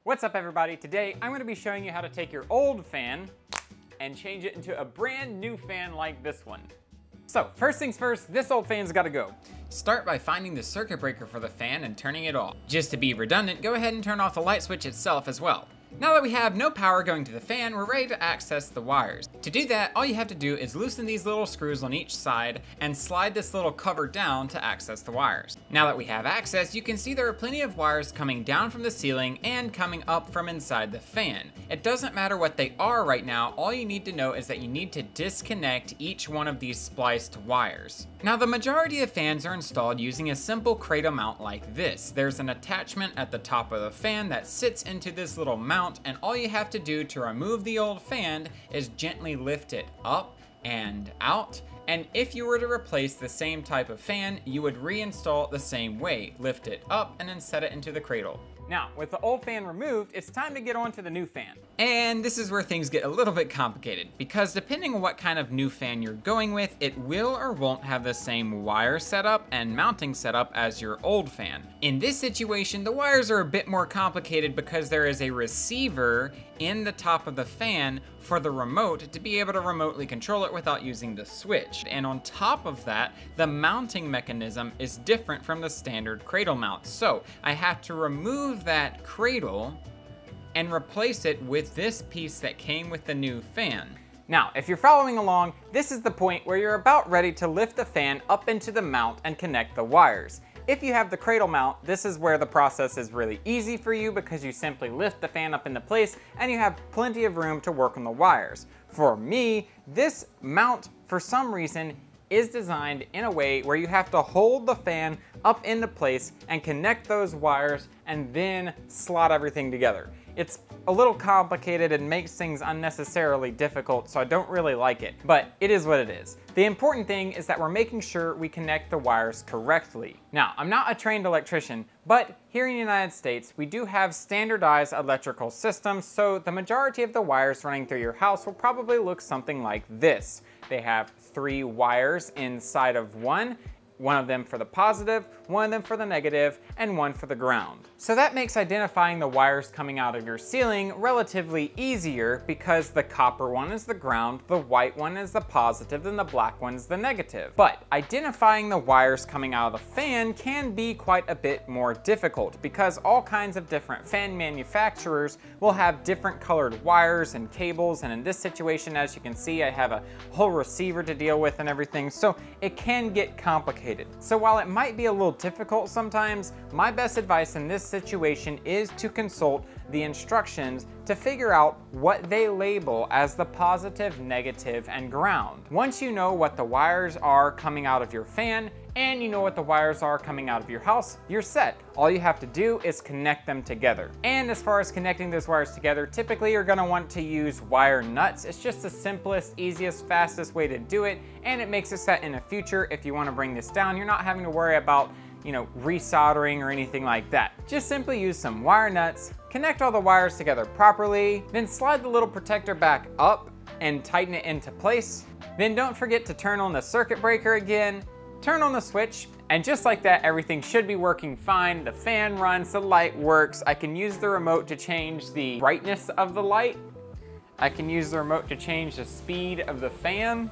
What's up everybody? Today I'm going to be showing you how to take your old fan and change it into a brand new fan like this one. So first things first, this old fan's got to go. Start by finding the circuit breaker for the fan and turning it off. Just to be redundant, go ahead and turn off the light switch itself as well. Now that we have no power going to the fan, we're ready to access the wires. To do that, all you have to do is loosen these little screws on each side and slide this little cover down to access the wires. Now that we have access, you can see there are plenty of wires coming down from the ceiling and coming up from inside the fan. It doesn't matter what they are right now, all you need to know is that you need to disconnect each one of these spliced wires. Now the majority of fans are installed using a simple cradle mount like this. There's an attachment at the top of the fan that sits into this little mount, and all you have to do to remove the old fan is gently lift it up and out. And if you were to replace the same type of fan, you would reinstall it the same way. Lift it up and then set it into the cradle. Now, with the old fan removed, it's time to get on to the new fan. And this is where things get a little bit complicated, because depending on what kind of new fan you're going with, it will or won't have the same wire setup and mounting setup as your old fan. In this situation, the wires are a bit more complicated because there is a receiver in the top of the fan for the remote to be able to remotely control it without using the switch. And on top of that, the mounting mechanism is different from the standard cradle mount. So I have to remove that cradle and replace it with this piece that came with the new fan. Now, if you're following along, this is the point where you're about ready to lift the fan up into the mount and connect the wires. If you have the cradle mount, this is where the process is really easy for you because you simply lift the fan up into place and you have plenty of room to work on the wires. For me, this mount, for some reason, is designed in a way where you have to hold the fan up into place and connect those wires and then slot everything together. It's a little complicated and makes things unnecessarily difficult, so I don't really like it, but it is what it is. The important thing is that we're making sure we connect the wires correctly. Now, I'm not a trained electrician, but here in the United States, we do have standardized electrical systems, so the majority of the wires running through your house will probably look something like this. They have 3 wires inside of one of them for the positive, one of them for the negative, and one for the ground. So that makes identifying the wires coming out of your ceiling relatively easier because the copper one is the ground, the white one is the positive, and the black one's the negative. But identifying the wires coming out of the fan can be quite a bit more difficult because all kinds of different fan manufacturers will have different colored wires and cables, and in this situation, as you can see, I have a whole receiver to deal with and everything, so it can get complicated. So while it might be a little difficult sometimes, my best advice in this situation is to consult the instructions to figure out what they label as the positive, negative, and ground. Once you know what the wires are coming out of your fan, and you know what the wires are coming out of your house, you're set. All you have to do is connect them together. And as far as connecting those wires together, typically you're gonna want to use wire nuts. It's just the simplest, easiest, fastest way to do it, and it makes it set in the future. If you wanna bring this down, you're not having to worry about resoldering or anything like that. Just simply use some wire nuts, connect all the wires together properly, then slide the little protector back up and tighten it into place. Then don't forget to turn on the circuit breaker again, turn on the switch, and just like that, everything should be working fine. The fan runs, the light works. I can use the remote to change the brightness of the light. I can use the remote to change the speed of the fan.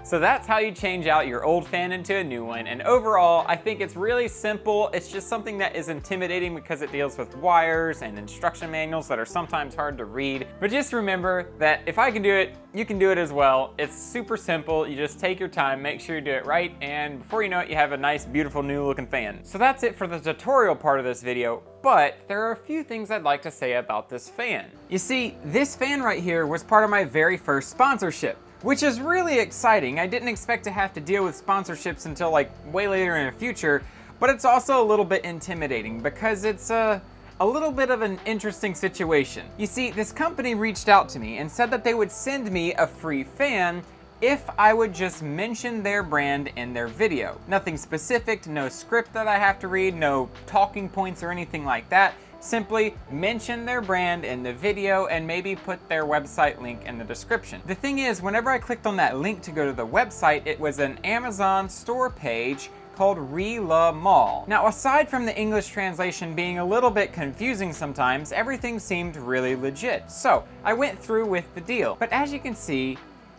So that's how you change out your old fan into a new one. And overall, I think it's really simple. It's just something that is intimidating because it deals with wires and instruction manuals that are sometimes hard to read. But just remember that if I can do it, you can do it as well. It's super simple. You just take your time, make sure you do it right, and before you know it, you have a nice, beautiful new looking fan. So that's it for the tutorial part of this video. But there are a few things I'd like to say about this fan. You see, this fan right here was part of my very first sponsorship, which is really exciting. I didn't expect to have to deal with sponsorships until like way later in the future, but it's also a little bit intimidating because it's a little bit of an interesting situation. You see, this company reached out to me and said that they would send me a free fan if I would just mention their brand in their video. Nothing specific, no script that I have to read, no talking points or anything like that. Simply mention their brand in the video and maybe put their website link in the description. The thing is, whenever I clicked on that link to go to the website, it was an Amazon store page called Remodel. Now, aside from the English translation being a little bit confusing sometimes, everything seemed really legit. So I went through with the deal. But as you can see,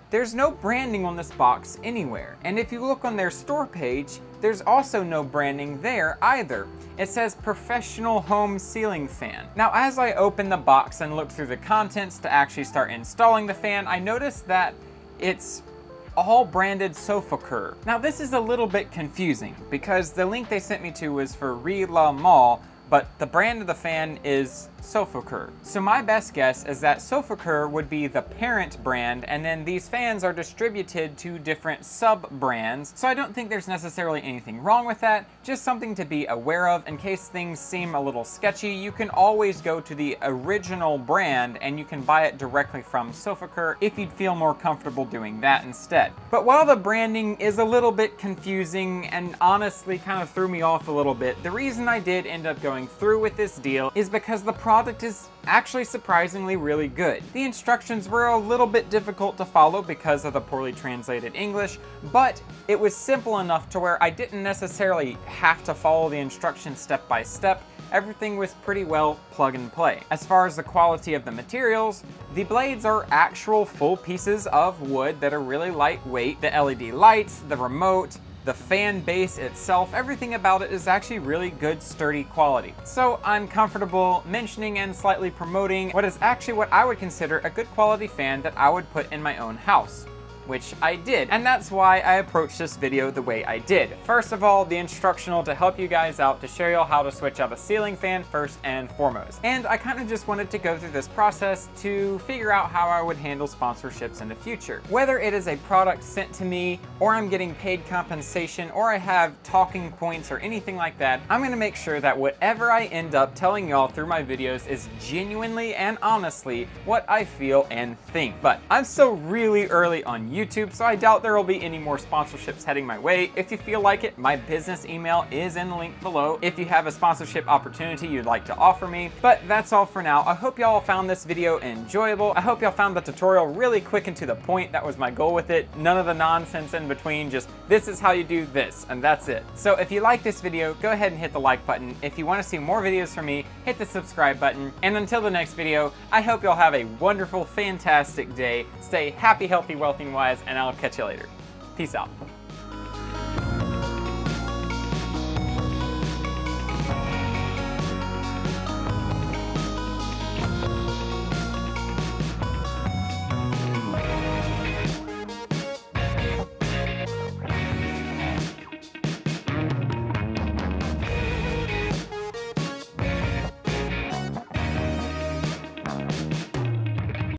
there's no branding on this box anywhere. And if you look on their store page, there's also no branding there either. It says professional home ceiling fan. Now, as I open the box and look through the contents to actually start installing the fan, I noticed that it's all branded Sofacur. Now, this is a little bit confusing because the link they sent me to was for Remodel, but the brand of the fan is Sofacur. So my best guess is that Sofacur would be the parent brand, and then these fans are distributed to different sub-brands. So I don't think there's necessarily anything wrong with that, just something to be aware of in case things seem a little sketchy. You can always go to the original brand and you can buy it directly from Sofacur if you'd feel more comfortable doing that instead. But while the branding is a little bit confusing and honestly kind of threw me off a little bit, the reason I did end up going through with this deal is because the product is actually surprisingly really good. The instructions were a little bit difficult to follow because of the poorly translated English, but it was simple enough to where I didn't necessarily have to follow the instructions step by step. Everything was pretty well plug and play. As far as the quality of the materials, the blades are actual full pieces of wood that are really lightweight. The LED lights, the remote, the fan base itself, everything about it is actually really good, sturdy quality. So I'm comfortable mentioning and slightly promoting what is actually what I would consider a good quality fan that I would put in my own house, which I did. And that's why I approached this video the way I did. First of all, the instructional to help you guys out to show you how to switch out a ceiling fan first and foremost. And I kind of just wanted to go through this process to figure out how I would handle sponsorships in the future. Whether it is a product sent to me, or I'm getting paid compensation, or I have talking points or anything like that, I'm gonna make sure that whatever I end up telling y'all through my videos is genuinely and honestly what I feel and think. But I'm still really early on YouTube, so I doubt there will be any more sponsorships heading my way. If you feel like it, my business email is in the link below if you have a sponsorship opportunity you'd like to offer me. But that's all for now. I hope y'all found this video enjoyable. I hope y'all found the tutorial really quick and to the point. That was my goal with it. None of the nonsense in between, just this is how you do this, and that's it. So if you like this video, go ahead and hit the like button. If you want to see more videos from me, hit the subscribe button. And until the next video, I hope y'all have a wonderful, fantastic day. Stay happy, healthy, wealthy, and wise, and I'll catch you later. Peace out.